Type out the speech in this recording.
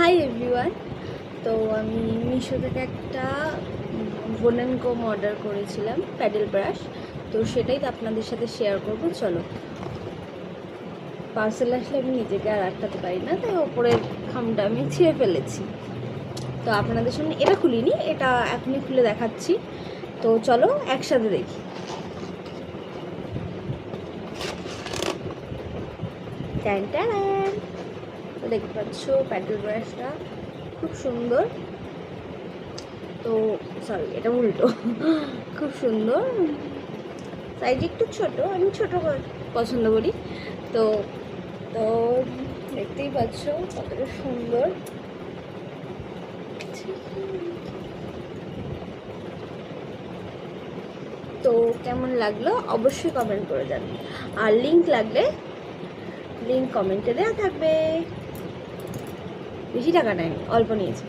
Hi everyone. তো আমি মিশো থেকে একটা ভোলেন কোম অর্ডার করেছিলাম, প্যাডেল ব্রাশ। তো সেটাই তো আপনাদের সাথে শেয়ার করব। চলো, পার্সেল আসলে আমি নিজেকে আর আটকাতে পারি না, তাই ওপরের খামটা আমি ছিঁড়ে ফেলেছি। তো আপনাদের সামনে এটা খুলিনি, এটা এখনই খুলে দেখাচ্ছি। তো চলো একসাথে দেখি। Tan tan. তো দেখতে পাচ্ছ প্যাডেল ব্রাশটা খুব সুন্দর। তো সরি, এটা উল্টো। খুব সুন্দর, সাইজ একটু ছোট, আমি ছোট পছন্দ করি। তো তো দেখতেই পাচ্ছ কতটা সুন্দর। তো কেমন লাগলো অবশ্যই কমেন্ট করে যাবেন, আর লিংক লাগলে লিংক কমেন্টে দেওয়া থাকবে। বেশি টাকা নেয়নি, অল্প নিয়েছি।